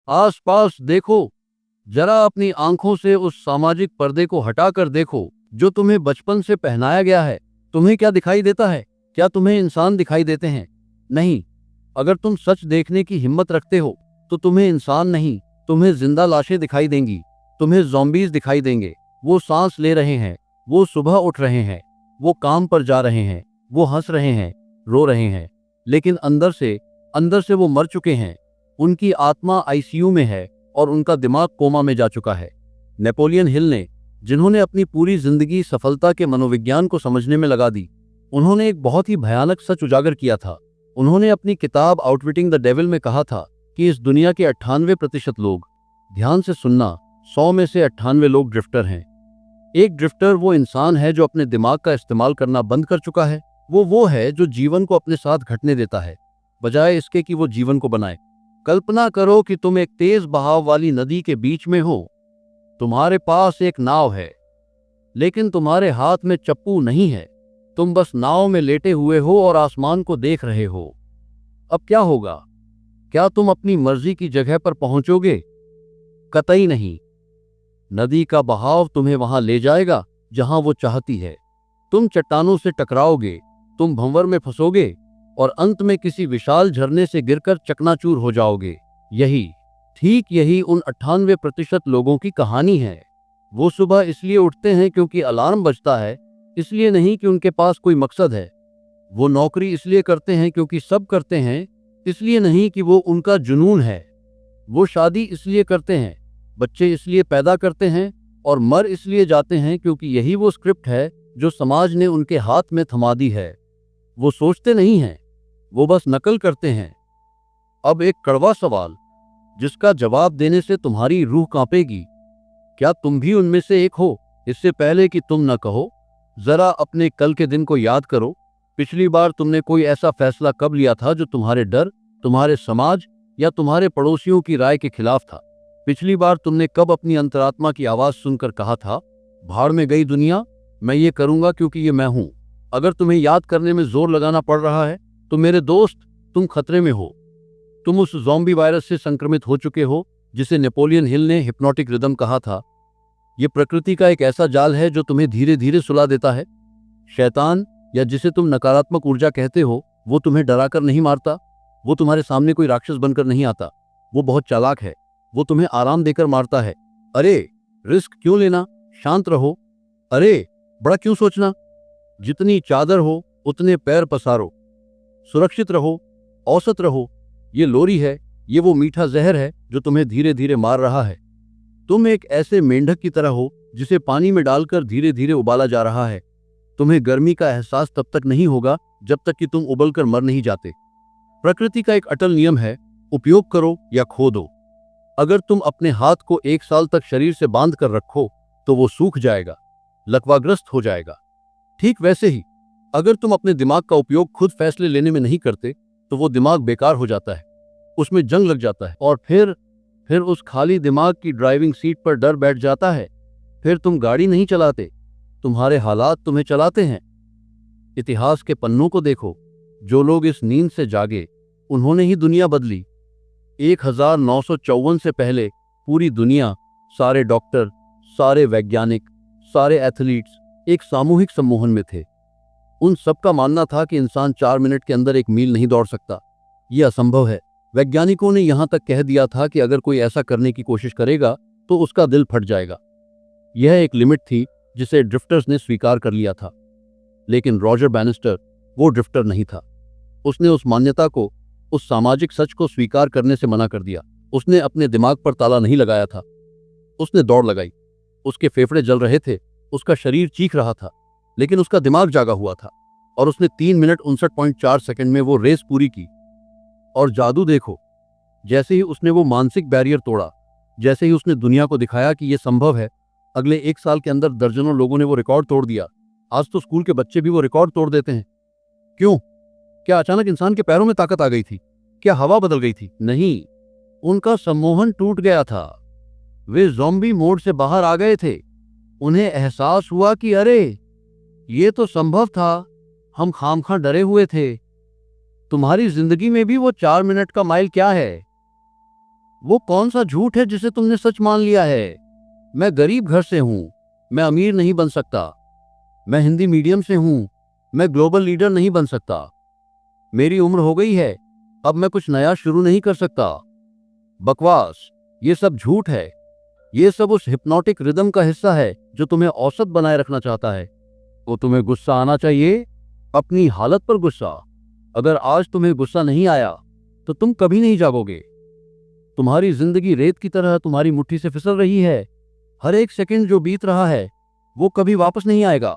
आसपास देखो, जरा अपनी आंखों से उस सामाजिक पर्दे को हटाकर देखो जो तुम्हें बचपन से पहनाया गया है। तुम्हें क्या दिखाई देता है? क्या तुम्हें इंसान दिखाई देते हैं? नहीं। अगर तुम सच देखने की हिम्मत रखते हो तो तुम्हें इंसान नहीं, तुम्हें जिंदा लाशें दिखाई देंगी। तुम्हें ज़ॉम्बीज दिखाई देंगे। वो सांस ले रहे हैं, वो सुबह उठ रहे हैं, वो काम पर जा रहे हैं, वो हंस रहे हैं, रो रहे हैं, लेकिन अंदर से वो मर चुके हैं। उनकी आत्मा आईसीयू में है और उनका दिमाग कोमा में जा चुका है। नेपोलियन हिल ने, जिन्होंने अपनी पूरी जिंदगी सफलता के मनोविज्ञान को समझने में लगा दी, उन्होंने एक बहुत ही भयानक सच उजागर किया था। उन्होंने अपनी किताब आउटविटिंग द डेविल में कहा था कि इस दुनिया के 98% लोग, ध्यान से सुनना, 100 में से 98 लोग ड्रिफ्टर हैं। एक ड्रिफ्टर वो इंसान है जो अपने दिमाग का इस्तेमाल करना बंद कर चुका है। वो है जो जीवन को अपने साथ घटने देता है, बजाय इसके कि वो जीवन को बनाए। कल्पना करो कि तुम एक तेज बहाव वाली नदी के बीच में हो। तुम्हारे पास एक नाव है, लेकिन तुम्हारे हाथ में चप्पू नहीं है। तुम बस नाव में लेटे हुए हो और आसमान को देख रहे हो। अब क्या होगा? क्या तुम अपनी मर्जी की जगह पर पहुंचोगे? कतई नहीं। नदी का बहाव तुम्हें वहां ले जाएगा जहां वो चाहती है। तुम चट्टानों से टकराओगे, तुम भंवर में फंसोगे और अंत में किसी विशाल झरने से गिरकर चकनाचूर हो जाओगे। ठीक यही उन 98% लोगों की कहानी है। वो सुबह इसलिए उठते हैं क्योंकि अलार्म बजता है, इसलिए नहीं कि उनके पास कोई मकसद है। वो नौकरी इसलिए करते हैं क्योंकि सब करते हैं, इसलिए नहीं कि वो उनका जुनून है। वो शादी इसलिए करते हैं, बच्चे इसलिए पैदा करते हैं और मर इसलिए जाते हैं क्योंकि यही वो स्क्रिप्ट है जो समाज ने उनके हाथ में थमा दी है। वो सोचते नहीं हैं, वो बस नकल करते हैं। अब एक कड़वा सवाल, जिसका जवाब देने से तुम्हारी रूह कांपेगी। क्या तुम भी उनमें से एक हो? इससे पहले कि तुम न कहो, जरा अपने कल के दिन को याद करो। पिछली बार तुमने कोई ऐसा फैसला कब लिया था जो तुम्हारे डर, तुम्हारे समाज या तुम्हारे पड़ोसियों की राय के खिलाफ था? पिछली बार तुमने कब अपनी अंतरात्मा की आवाज सुनकर कहा था, भाड़ में गई दुनिया, मैं ये करूंगा क्योंकि ये मैं हूं? अगर तुम्हें याद करने में जोर लगाना पड़ रहा है तो मेरे दोस्त, तुम खतरे में हो। तुम उस ज़ॉम्बी वायरस से संक्रमित हो चुके हो जिसे नेपोलियन हिल ने हिप्नोटिक रिदम कहा था। यह प्रकृति का एक ऐसा जाल है जो तुम्हें धीरे धीरे सुला देता है। शैतान, या जिसे तुम नकारात्मक ऊर्जा कहते हो, वो तुम्हें डराकर नहीं मारता। वो तुम्हारे सामने कोई राक्षस बनकर नहीं आता। वो बहुत चालाक है। वो तुम्हें आराम देकर मारता है। अरे, रिस्क क्यों लेना? शांत रहो। अरे, बड़ा क्यों सोचना? जितनी चादर हो उतने पैर पसारो। सुरक्षित रहो, औसत रहो। ये लोरी है, ये वो मीठा जहर है जो तुम्हें धीरे धीरे मार रहा है। तुम एक ऐसे मेंढक की तरह हो जिसे पानी में डालकर धीरे धीरे उबाला जा रहा है। तुम्हें गर्मी का एहसास तब तक नहीं होगा जब तक कि तुम उबलकर मर नहीं जाते। प्रकृति का एक अटल नियम है, उपयोग करो या खो दो। अगर तुम अपने हाथ को 1 साल तक शरीर से बांध कर रखो तो वो सूख जाएगा, लकवाग्रस्त हो जाएगा। ठीक वैसे ही, अगर तुम अपने दिमाग का उपयोग खुद फैसले लेने में नहीं करते तो वो दिमाग बेकार हो जाता है, उसमें जंग लग जाता है और फिर उस खाली दिमाग की ड्राइविंग सीट पर डर बैठ जाता है। फिर तुम गाड़ी नहीं चलाते, तुम्हारे हालात तुम्हें चलाते हैं। इतिहास के पन्नों को देखो, जो लोग इस नींद से जागे उन्होंने ही दुनिया बदली। 1954 से पहले पूरी दुनिया, सारे डॉक्टर, सारे वैज्ञानिक, सारे एथलीट्स एक सामूहिक सम्मोहन में थे। उन सबका मानना था कि इंसान 4 मिनट के अंदर 1 मील नहीं दौड़ सकता। यह असंभव है। वैज्ञानिकों ने यहां तक कह दिया था कि अगर कोई ऐसा करने की कोशिश करेगा तो उसका दिल फट जाएगा। यह एक लिमिट थी जिसे ड्रिफ्टर्स ने स्वीकार कर लिया था। लेकिन रॉजर बैनिस्टर वो ड्रिफ्टर नहीं था। उसने उस मान्यता को, उस सामाजिक सच को स्वीकार करने से मना कर दिया। उसने अपने दिमाग पर ताला नहीं लगाया था, उसने दौड़ लगाई। उसके फेफड़े जल रहे थे, उसका शरीर चीख रहा था, लेकिन उसका दिमाग जागा हुआ था और उसने 3 मिनट 59.4 सेकंड में वो रेस पूरी की। और जादू देखो, जैसे ही उसने वो मानसिक बैरियर तोड़ा, जैसे ही उसने दुनिया को दिखाया कि यह संभव है, अगले 1 साल के अंदर दर्जनों लोगों ने वो रिकॉर्ड तोड़ दिया। आज तो स्कूल के बच्चे भी वो रिकॉर्ड तोड़ देते हैं। क्यों? क्या अचानक इंसान के पैरों में ताकत आ गई थी? क्या हवा बदल गई थी? नहीं, उनका सम्मोहन टूट गया था। वे ज़ॉम्बी मोड से बाहर आ गए थे। उन्हें एहसास हुआ कि अरे, ये तो संभव था, हम खामखा डरे हुए थे। तुम्हारी जिंदगी में भी वो 4 मिनट का माइल क्या है? वो कौन सा झूठ है जिसे तुमने सच मान लिया है? मैं गरीब घर से हूं, मैं अमीर नहीं बन सकता। मैं हिंदी मीडियम से हूं, मैं ग्लोबल लीडर नहीं बन सकता। मेरी उम्र हो गई है, अब मैं कुछ नया शुरू नहीं कर सकता। बकवास, ये सब झूठ है। ये सब उस हिप्नोटिक रिदम का हिस्सा है जो तुम्हें औसत बनाए रखना चाहता है। तो तुम्हें गुस्सा आना चाहिए, अपनी हालत पर गुस्सा। अगर आज तुम्हें गुस्सा नहीं आया तो तुम कभी नहीं जागोगे। तुम्हारी जिंदगी रेत की तरह तुम्हारी मुट्ठी से फिसल रही है। हर एक सेकंड जो बीत रहा है वो कभी वापस नहीं आएगा।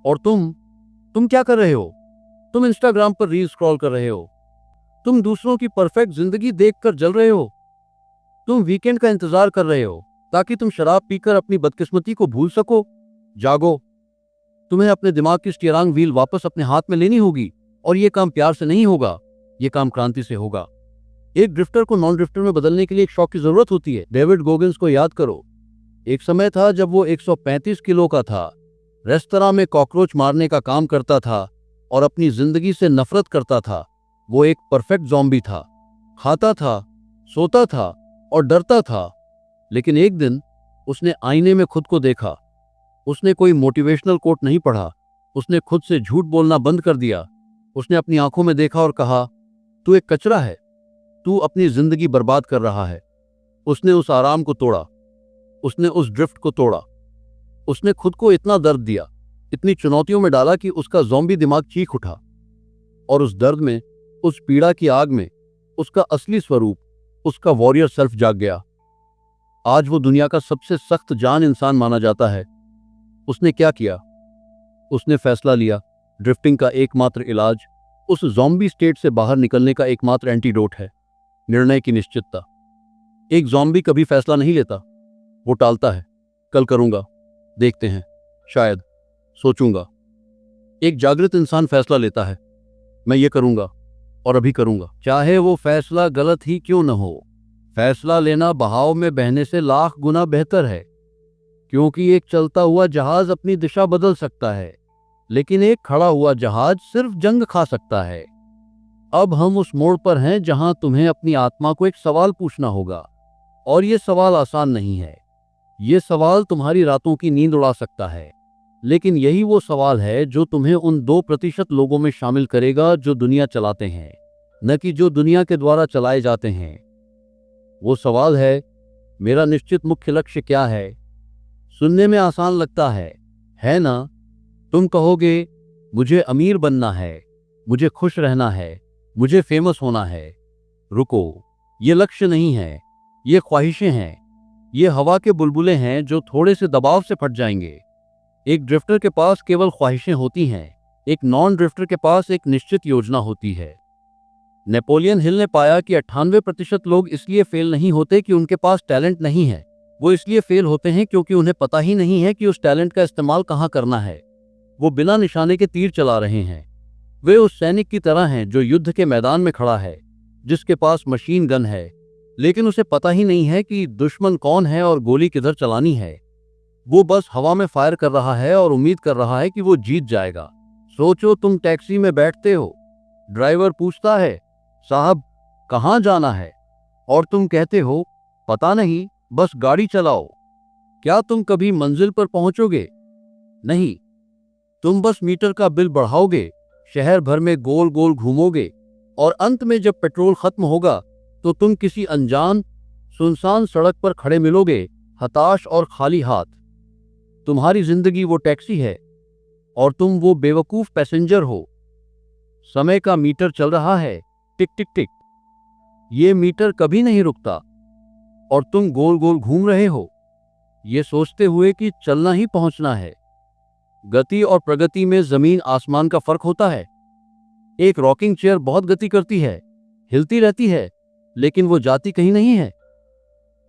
और तुम क्या कर रहे हो? तुम इंस्टाग्राम पर रील स्क्रॉल कर रहे हो। तुम दूसरों की परफेक्ट जिंदगी देखकर जल रहे हो। तुम वीकेंड का इंतजार कर रहे हो ताकि तुम शराब पीकर अपनी बदकिस्मती को भूल सको। जागो, तुम्हें अपने दिमाग की स्टीयरिंग व्हील वापस अपने हाथ में लेनी होगी। और यह काम प्यार से नहीं होगा, यह काम क्रांति से होगा। एक ड्रिफ्टर को नॉन ड्रिफ्टर में बदलने के लिए एक शॉक की जरूरत होती है। डेविड गोगिंस को याद करो, एक समय था जब वो 135 किलो का था, रेस्तरां में कॉकरोच मारने का काम करता था और अपनी जिंदगी से नफरत करता था। वो एक परफेक्ट ज़ॉम्बी था, खाता था, सोता था और डरता था। लेकिन एक दिन उसने आईने में खुद को देखा। उसने कोई मोटिवेशनल कोट नहीं पढ़ा, उसने खुद से झूठ बोलना बंद कर दिया। उसने अपनी आंखों में देखा और कहा, तू एक कचरा है, तू अपनी जिंदगी बर्बाद कर रहा है। उसने उस आराम को तोड़ा, उसने उस ड्रिफ्ट को तोड़ा। उसने खुद को इतना दर्द दिया, इतनी चुनौतियों में डाला कि उसका ज़ॉम्बी दिमाग चीख उठा। और उस दर्द में, उस पीड़ा की आग में उसका असली स्वरूप, उसका वॉरियर सेल्फ जाग गया। आज वो दुनिया का सबसे सख्त जान इंसान माना जाता है। उसने क्या किया? उसने फैसला लिया, ड्रिफ्टिंग का एकमात्र इलाज, उस ज़ॉम्बी स्टेट से बाहर निकलने का एकमात्र एंटीडोट है निर्णय की निश्चितता। एक ज़ॉम्बी कभी फैसला नहीं लेता, वो टालता है। कल करूंगा, देखते हैं, शायद, सोचूंगा। एक जागृत इंसान फैसला लेता है, मैं ये करूंगा और अभी करूंगा, चाहे वो फैसला गलत ही क्यों न हो। फैसला लेना बहाव में बहने से लाख गुना बेहतर है, क्योंकि एक चलता हुआ जहाज अपनी दिशा बदल सकता है, लेकिन एक खड़ा हुआ जहाज सिर्फ जंग खा सकता है। अब हम उस मोड़ पर हैं जहां तुम्हें अपनी आत्मा को एक सवाल पूछना होगा। और ये सवाल आसान नहीं है। ये सवाल तुम्हारी रातों की नींद उड़ा सकता है, लेकिन यही वो सवाल है जो तुम्हें उन 2% लोगों में शामिल करेगा जो दुनिया चलाते हैं, न कि जो दुनिया के द्वारा चलाए जाते हैं। वो सवाल है, मेरा निश्चित मुख्य लक्ष्य क्या है? सुनने में आसान लगता है ना? तुम कहोगे, मुझे अमीर बनना है, मुझे खुश रहना है, मुझे फेमस होना है। रुको, ये लक्ष्य नहीं है, ये ख्वाहिशें हैं। ये हवा के बुलबुले हैं जो थोड़े से दबाव से फट जाएंगे। एक ड्रिफ्टर के पास केवल ख्वाहिशें होती हैं, एक नॉन ड्रिफ्टर के पास एक निश्चित योजना होती है। नेपोलियन हिल ने पाया कि 98% लोग इसलिए फेल नहीं होते कि उनके पास टैलेंट नहीं है, वो इसलिए फेल होते हैं क्योंकि उन्हें पता ही नहीं है कि उस टैलेंट का इस्तेमाल कहाँ करना है। वो बिना निशाने के तीर चला रहे हैं। वे उस सैनिक की तरह हैं जो युद्ध के मैदान में खड़ा है, जिसके पास मशीन गन है, लेकिन उसे पता ही नहीं है कि दुश्मन कौन है और गोली किधर चलानी है। वो बस हवा में फायर कर रहा है और उम्मीद कर रहा है कि वो जीत जाएगा। सोचो, तुम टैक्सी में बैठते हो, ड्राइवर पूछता है, साहब कहाँ जाना है? और तुम कहते हो, पता नहीं, बस गाड़ी चलाओ। क्या तुम कभी मंजिल पर पहुंचोगे? नहीं, तुम बस मीटर का बिल बढ़ाओगे, शहर भर में गोल गोल घूमोगे और अंत में जब पेट्रोल खत्म होगा तो तुम किसी अनजान सुनसान सड़क पर खड़े मिलोगे, हताश और खाली हाथ। तुम्हारी जिंदगी वो टैक्सी है और तुम वो बेवकूफ पैसेंजर हो। समय का मीटर चल रहा है, टिक टिक टिक। ये मीटर कभी नहीं रुकता और तुम गोल गोल घूम रहे हो, ये सोचते हुए कि चलना ही पहुंचना है। गति और प्रगति में जमीन आसमान का फर्क होता है। एक रॉकिंग चेयर बहुत गति करती है, हिलती रहती है, लेकिन वो जाती कहीं नहीं है।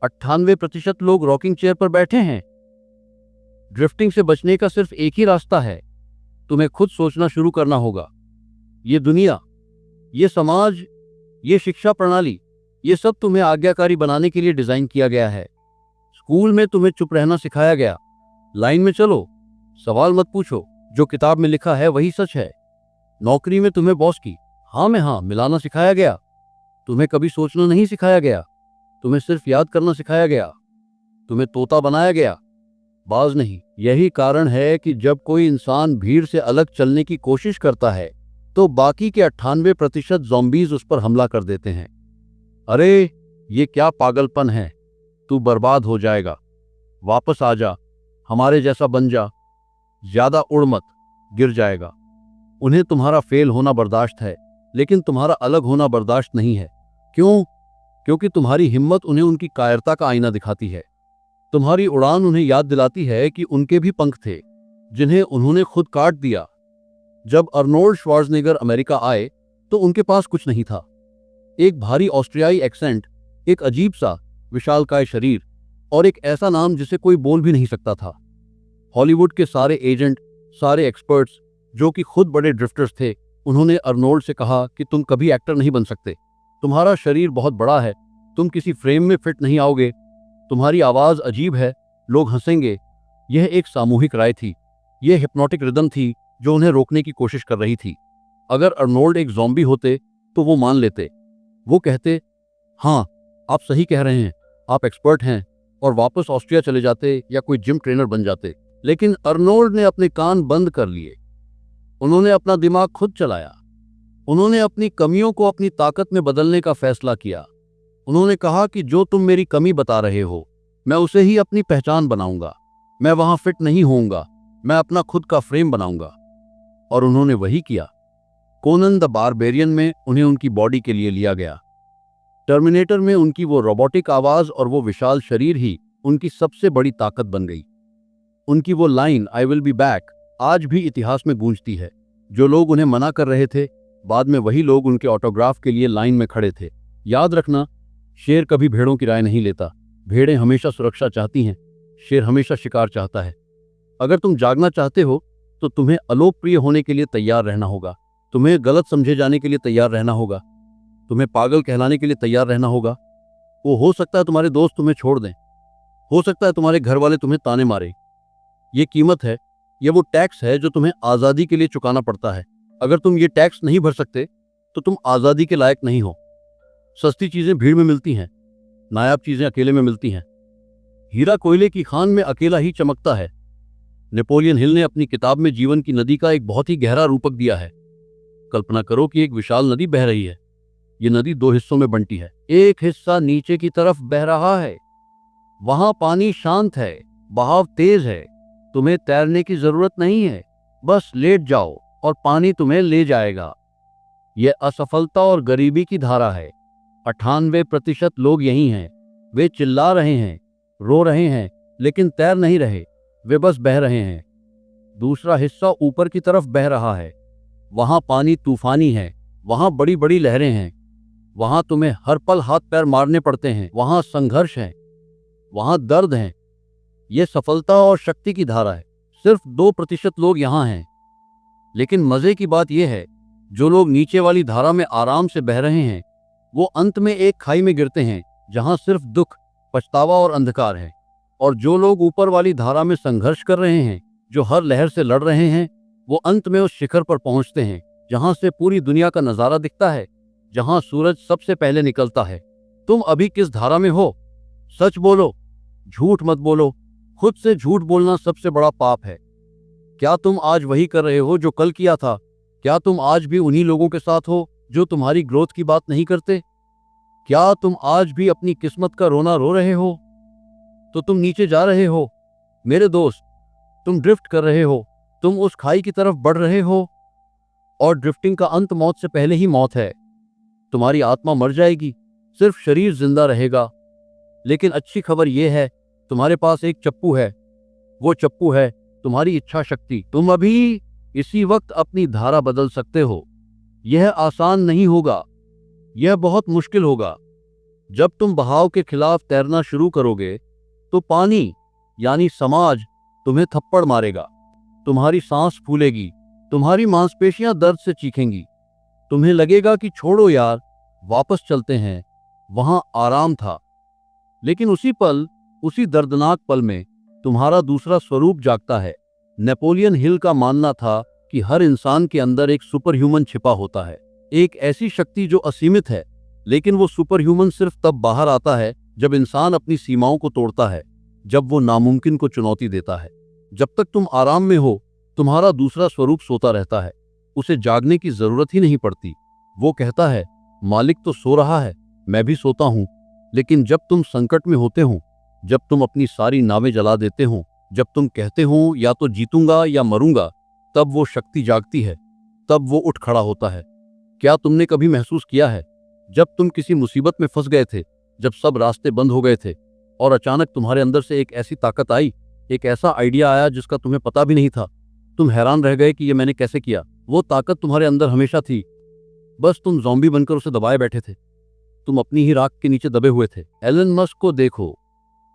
98% लोग रॉकिंग चेयर पर बैठे हैं। ड्रिफ्टिंग से बचने का सिर्फ एक ही रास्ता है, तुम्हें खुद सोचना शुरू करना होगा। ये दुनिया, ये समाज, ये शिक्षा प्रणाली, ये सब तुम्हें आज्ञाकारी बनाने के लिए डिजाइन किया गया है। स्कूल में तुम्हें चुप रहना सिखाया गया, लाइन में चलो, सवाल मत पूछो, जो किताब में लिखा है वही सच है। नौकरी में तुम्हें बॉस की हाँ में हाँ मिलाना सिखाया गया, तुम्हें कभी सोचना नहीं सिखाया गया। तुम्हें सिर्फ याद करना सिखाया गया, तुम्हें तोता बनाया गया, बाज नहीं। यही कारण है कि जब कोई इंसान भीड़ से अलग चलने की कोशिश करता है तो बाकी के 98% ज़ॉम्बीज उस पर हमला कर देते हैं। अरे ये क्या पागलपन है, तू बर्बाद हो जाएगा, वापस आ जा, हमारे जैसा बन जा, ज्यादा उड़ मत, गिर जाएगा। उन्हें तुम्हारा फेल होना बर्दाश्त है, लेकिन तुम्हारा अलग होना बर्दाश्त नहीं है। क्यों? क्योंकि तुम्हारी हिम्मत उन्हें उनकी कायरता का आईना दिखाती है। तुम्हारी उड़ान उन्हें याद दिलाती है कि उनके भी पंख थे, जिन्हें उन्होंने खुद काट दिया। जब अर्नोल्ड श्वार्ज़नेगर अमेरिका आए तो उनके पास कुछ नहीं था। एक भारी ऑस्ट्रियाई एक्सेंट, एक अजीब सा विशालकाय शरीर और एक ऐसा नाम जिसे कोई बोल भी नहीं सकता था। हॉलीवुड के सारे एजेंट, सारे एक्सपर्ट्स जो कि खुद बड़े ड्रिफ्टर्स थे, उन्होंने अर्नोल्ड से कहा कि तुम कभी एक्टर नहीं बन सकते। तुम्हारा शरीर बहुत बड़ा है, तुम किसी फ्रेम में फिट नहीं आओगे, तुम्हारी आवाज़ अजीब है, लोग हंसेंगे। यह एक सामूहिक राय थी, यह हिप्नोटिक रिदम थी जो उन्हें रोकने की कोशिश कर रही थी। अगर अर्नोल्ड एक ज़ॉम्बी होते तो वो मान लेते। वो कहते, हाँ आप सही कह रहे हैं, आप एक्सपर्ट हैं, और वापस ऑस्ट्रिया चले जाते या कोई जिम ट्रेनर बन जाते। लेकिन अर्नोल्ड ने अपने कान बंद कर लिए। उन्होंने अपना दिमाग खुद चलाया। उन्होंने अपनी कमियों को अपनी ताकत में बदलने का फैसला किया। उन्होंने कहा कि जो तुम मेरी कमी बता रहे हो, मैं उसे ही अपनी पहचान बनाऊंगा। मैं वहां फिट नहीं होऊंगा, मैं अपना खुद का फ्रेम बनाऊंगा। और उन्होंने वही किया। कोनन द बारबेरियन में उन्हें उनकी बॉडी के लिए लिया गया। टर्मिनेटर में उनकी वो रोबोटिक आवाज और वो विशाल शरीर ही उनकी सबसे बड़ी ताकत बन गई। उनकी वो line, I will be back, आज भी इतिहास में गूंजती है। जो लोग उन्हें मना कर रहे थे, बाद में वही लोग उनके ऑटोग्राफ के लिए लाइन में खड़े थे। याद रखना, शेर कभी भेड़ों की राय नहीं लेता। भेड़ें हमेशा सुरक्षा चाहती हैं, शेर हमेशा शिकार चाहता है। अगर तुम जागना चाहते हो तो तुम्हें अलोकप्रिय होने के लिए तैयार रहना होगा। तुम्हें गलत समझे जाने के लिए तैयार रहना होगा। तुम्हें पागल कहलाने के लिए तैयार रहना होगा। वो हो सकता है तुम्हारे दोस्त तुम्हें छोड़ दें, हो सकता है तुम्हारे घर वाले तुम्हें ताने मारे। ये कीमत है, ये वो टैक्स है जो तुम्हें आज़ादी के लिए चुकाना पड़ता है। अगर तुम ये टैक्स नहीं भर सकते तो तुम आज़ादी के लायक नहीं हो। सस्ती चीज़ें भीड़ में मिलती हैं, नायाब चीज़ें अकेले में मिलती हैं। हीरा कोयले की खान में अकेला ही चमकता है। नेपोलियन हिल ने अपनी किताब में जीवन की नदी का एक बहुत ही गहरा रूपक दिया है। कल्पना करो कि एक विशाल नदी बह रही है। ये नदी दो हिस्सों में बंटी है। एक हिस्सा नीचे की तरफ बह रहा है, वहां पानी शांत है, बहाव तेज है, तुम्हें तैरने की जरूरत नहीं है, बस लेट जाओ और पानी तुम्हें ले जाएगा। यह असफलता और गरीबी की धारा है। 98% लोग यही हैं। वे चिल्ला रहे हैं, रो रहे हैं, लेकिन तैर नहीं रहे, वे बस बह रहे हैं। दूसरा हिस्सा ऊपर की तरफ बह रहा है। वहां पानी तूफानी है, वहां बड़ी बड़ी लहरें हैं, वहां तुम्हें हर पल हाथ पैर मारने पड़ते हैं, वहां संघर्ष है, वहां दर्द है। यह सफलता और शक्ति की धारा है। सिर्फ 2% लोग यहां हैं। लेकिन मजे की बात यह है, जो लोग नीचे वाली धारा में आराम से बह रहे हैं, वो अंत में एक खाई में गिरते हैं जहां सिर्फ दुख, पछतावा और अंधकार है। और जो लोग ऊपर वाली धारा में संघर्ष कर रहे हैं, जो हर लहर से लड़ रहे हैं, वो अंत में उस शिखर पर पहुंचते हैं जहां से पूरी दुनिया का नजारा दिखता है, जहां सूरज सबसे पहले निकलता है। तुम अभी किस धारा में हो? सच बोलो, झूठ मत बोलो। खुद से झूठ बोलना सबसे बड़ा पाप है। क्या तुम आज वही कर रहे हो जो कल किया था? क्या तुम आज भी उन्हीं लोगों के साथ हो जो तुम्हारी ग्रोथ की बात नहीं करते? क्या तुम आज भी अपनी किस्मत का रोना रो रहे हो? तो तुम नीचे जा रहे हो मेरे दोस्त, तुम ड्रिफ्ट कर रहे हो, तुम उस खाई की तरफ बढ़ रहे हो। और ड्रिफ्टिंग का अंत मौत से पहले ही मौत है। तुम्हारी आत्मा मर जाएगी, सिर्फ शरीर जिंदा रहेगा। लेकिन अच्छी खबर यह है, तुम्हारे पास एक चप्पू है। वो चप्पू है तुम्हारी इच्छा शक्ति। तुम अभी इसी वक्त अपनी धारा बदल सकते हो। यह आसान नहीं होगा, यह बहुत मुश्किल होगा। जब तुम बहाव के खिलाफ तैरना शुरू करोगे तो पानी यानी समाज तुम्हें थप्पड़ मारेगा। तुम्हारी सांस फूलेगी, तुम्हारी मांसपेशियां दर्द से चीखेंगी। तुम्हें लगेगा कि छोड़ो यार, वापस चलते हैं, वहां आराम था। लेकिन उसी पल, उसी दर्दनाक पल में तुम्हारा दूसरा स्वरूप जागता है। नेपोलियन हिल का मानना था कि हर इंसान के अंदर एक सुपर ह्यूमन छिपा होता है, एक ऐसी शक्ति जो असीमित है। लेकिन वो सुपर ह्यूमन सिर्फ तब बाहर आता है जब इंसान अपनी सीमाओं को तोड़ता है, जब वो नामुमकिन को चुनौती देता है। जब तक तुम आराम में हो, तुम्हारा दूसरा स्वरूप सोता रहता है। उसे जागने की जरूरत ही नहीं पड़ती। वो कहता है, मालिक तो सो रहा है, मैं भी सोता हूं। लेकिन जब तुम संकट में होते हो, जब तुम अपनी सारी नावें जला देते हो, जब तुम कहते हो या तो जीतूंगा या मरूंगा, तब वो शक्ति जागती है, तब वो उठ खड़ा होता है। क्या तुमने कभी महसूस किया है, जब तुम किसी मुसीबत में फंस गए थे, जब सब रास्ते बंद हो गए थे और अचानक तुम्हारे अंदर से एक ऐसी ताकत आई, एक ऐसा आइडिया आया जिसका तुम्हें पता भी नहीं था। तुम हैरान रह गए कि ये मैंने कैसे किया। वो ताकत तुम्हारे अंदर हमेशा थी, बस तुम ज़ॉम्बी बनकर उसे दबाए बैठे थे। तुम अपनी ही राख के नीचे दबे हुए थे। एलन मस्क को देखो,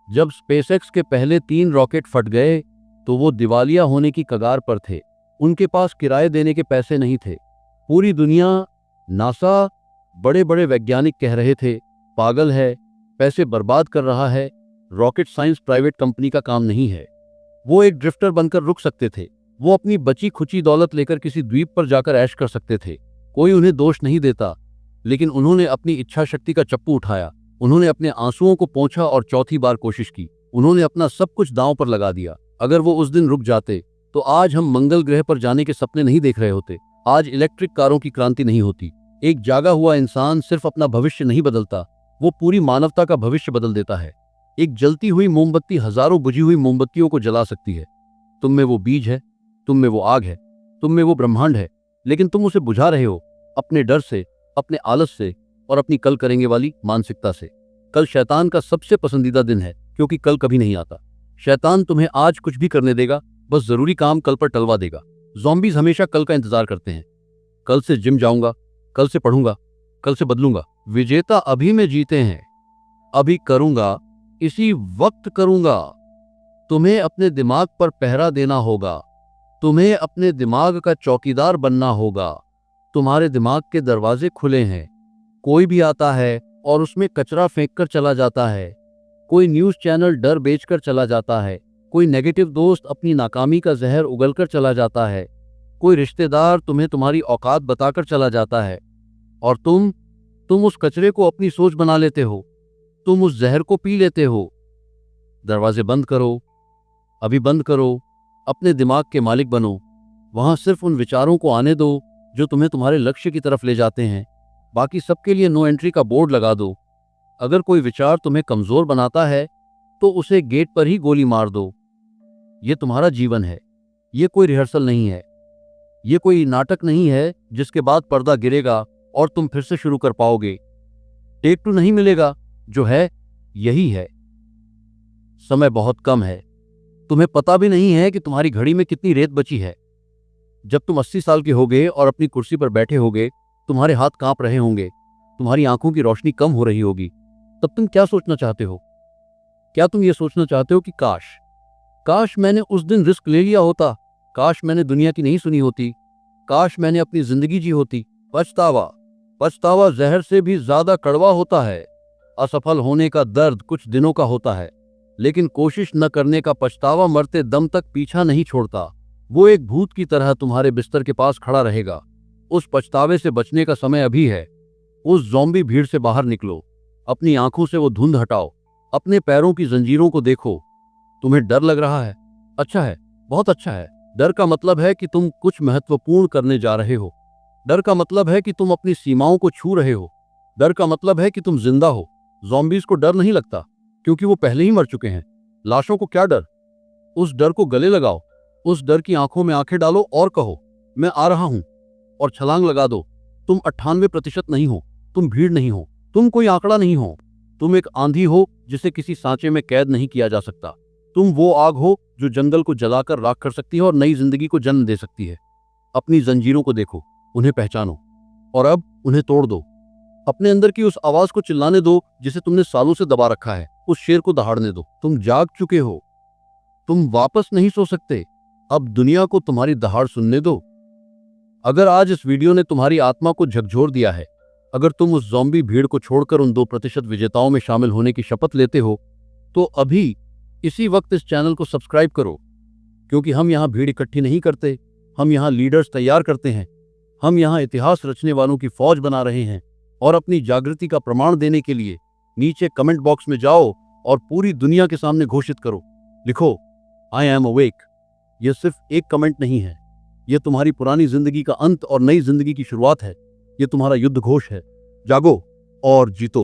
जब स्पेसएक्स के पहले 3 रॉकेट फट गए तो वो दिवालिया होने की कगार पर थे। उनके पास किराए देने के पैसे नहीं थे। पूरी दुनिया, नासा, बड़े बड़े वैज्ञानिक कह रहे थे, पागल है, पैसे बर्बाद कर रहा है, रॉकेट साइंस प्राइवेट कंपनी का काम नहीं है। वो एक ड्रिफ्टर बनकर रुक सकते थे। वो अपनी बची खुची दौलत लेकर किसी द्वीप पर जाकर ऐश कर सकते थे। कोई उन्हें दोष नहीं देता, लेकिन उन्होंने अपनी इच्छा शक्ति का चप्पू उठाया। उन्होंने अपने आंसुओं को पोंछा और चौथी बार कोशिश की। उन्होंने अपना सब कुछ दांव पर लगा दिया। अगर वो उस दिन रुक जाते तो आज हम मंगल ग्रह पर जाने के सपने नहीं देख रहे होते। आज इलेक्ट्रिक कारों की क्रांति नहीं होती। एक जागा हुआ इंसान सिर्फ अपना भविष्य नहीं बदलता, वो पूरी मानवता का भविष्य बदल देता है। एक जलती हुई मोमबत्ती हजारों बुझी हुई मोमबत्तियों को जला सकती है। तुम में वो बीज है, तुम में वो आग है, तुम में वो ब्रह्मांड है, लेकिन तुम उसे बुझा रहे हो अपने डर से, अपने आलस से और अपनी कल करेंगे वाली मानसिकता से। कल शैतान का सबसे पसंदीदा दिन है, क्योंकि कल कभी नहीं आता। शैतान तुम्हें आज कुछ भी करने देगा, बस जरूरी काम कल पर टलवा देगा। ज़ॉम्बीज़ हमेशा कल का इंतजार करते हैं। कल से जिम जाऊंगा, कल से पढ़ूंगा, कल से बदलूंगा। विजेता अभी में जीते हैं। अभी करूंगा, इसी वक्त करूंगा। तुम्हें अपने दिमाग पर पहरा देना होगा। तुम्हें अपने दिमाग का चौकीदार बनना होगा। तुम्हारे दिमाग के दरवाजे खुले हैं। कोई भी आता है और उसमें कचरा फेंक कर चला जाता है। कोई न्यूज़ चैनल डर बेचकर चला जाता है। कोई नेगेटिव दोस्त अपनी नाकामी का जहर उगलकर चला जाता है। कोई रिश्तेदार तुम्हें तुम्हारी औकात बताकर चला जाता है। और तुम उस कचरे को अपनी सोच बना लेते हो। तुम उस जहर को पी लेते हो। दरवाजे बंद करो, अभी बंद करो। अपने दिमाग के मालिक बनो। वहां सिर्फ उन विचारों को आने दो जो तुम्हें तुम्हारे लक्ष्य की तरफ ले जाते हैं। बाकी सबके लिए नो एंट्री का बोर्ड लगा दो। अगर कोई विचार तुम्हें कमजोर बनाता है तो उसे गेट पर ही गोली मार दो। ये तुम्हारा जीवन है। ये कोई रिहर्सल नहीं है। ये कोई नाटक नहीं है जिसके बाद पर्दा गिरेगा और तुम फिर से शुरू कर पाओगे। टेक 2 नहीं मिलेगा। जो है यही है। समय बहुत कम है। तुम्हें पता भी नहीं है कि तुम्हारी घड़ी में कितनी रेत बची है। जब तुम 80 साल के होगे और अपनी कुर्सी पर बैठे होगे, तुम्हारे हाथ कांप रहे होंगे, तुम्हारी आंखों की रोशनी कम हो रही होगी, तब तुम क्या सोचना चाहते हो? क्या तुम ये सोचना चाहते हो कि काश मैंने उस दिन रिस्क ले लिया होता, काश मैंने दुनिया की नहीं सुनी होती, काश मैंने अपनी जिंदगी जी होती। पछतावा जहर से भी ज्यादा कड़वा होता है। असफल होने का दर्द कुछ दिनों का होता है, लेकिन कोशिश न करने का पछतावा मरते दम तक पीछा नहीं छोड़ता। वो एक भूत की तरह तुम्हारे बिस्तर के पास खड़ा रहेगा। उस पछतावे से बचने का समय अभी है। उस ज़ॉम्बी भीड़ से बाहर निकलो। अपनी आंखों से वो धुंध हटाओ। अपने पैरों की जंजीरों को देखो। तुम्हें डर लग रहा है? अच्छा है, बहुत अच्छा है। डर का मतलब है कि तुम कुछ महत्वपूर्ण करने जा रहे हो। डर का मतलब है कि तुम अपनी सीमाओं को छू रहे हो। डर का मतलब है कि तुम जिंदा हो। ज़ॉम्बीज़ को डर नहीं लगता, क्योंकि वो पहले ही मर चुके हैं। लाशों को क्या डर? उस डर को गले लगाओ। उस डर की आंखों में आंखें डालो और कहो, मैं आ रहा हूं, और छलांग लगा दो। तुम 98% नहीं हो। तुम भीड़ नहीं हो। तुम कोई आंकड़ा नहीं हो। तुम एक आंधी हो जिसे किसी सांचे में कैद नहीं किया जा सकता। तुम वो आग हो जो जंगल को जलाकर राख कर सकती है और नई जिंदगी को जन्म दे सकती है। अपनी जंजीरों को देखो, उन्हें पहचानो, और अब उन्हें तोड़ दो। अपने अंदर की उस आवाज को चिल्लाने दो जिसे तुमने सालों से दबा रखा है। उस शेर को दहाड़ने दो। तुम जाग चुके हो। तुम वापस नहीं सो सकते। अब दुनिया को तुम्हारी दहाड़ सुनने दो। अगर आज इस वीडियो ने तुम्हारी आत्मा को झकझोर दिया है, अगर तुम उस ज़ॉम्बी भीड़ को छोड़कर उन 2% विजेताओं में शामिल होने की शपथ लेते हो, तो अभी इसी वक्त इस चैनल को सब्सक्राइब करो, क्योंकि हम यहाँ भीड़ इकट्ठी नहीं करते, हम यहाँ लीडर्स तैयार करते हैं। हम यहाँ इतिहास रचने वालों की फौज बना रहे हैं, और अपनी जागृति का प्रमाण देने के लिए नीचे कमेंट बॉक्स में जाओ और पूरी दुनिया के सामने घोषित करो, लिखो आई एम अवेक। यह सिर्फ एक कमेंट नहीं है, यह तुम्हारी पुरानी जिंदगी का अंत और नई जिंदगी की शुरुआत है। यह तुम्हारा युद्ध घोष है। जागो और जीतो।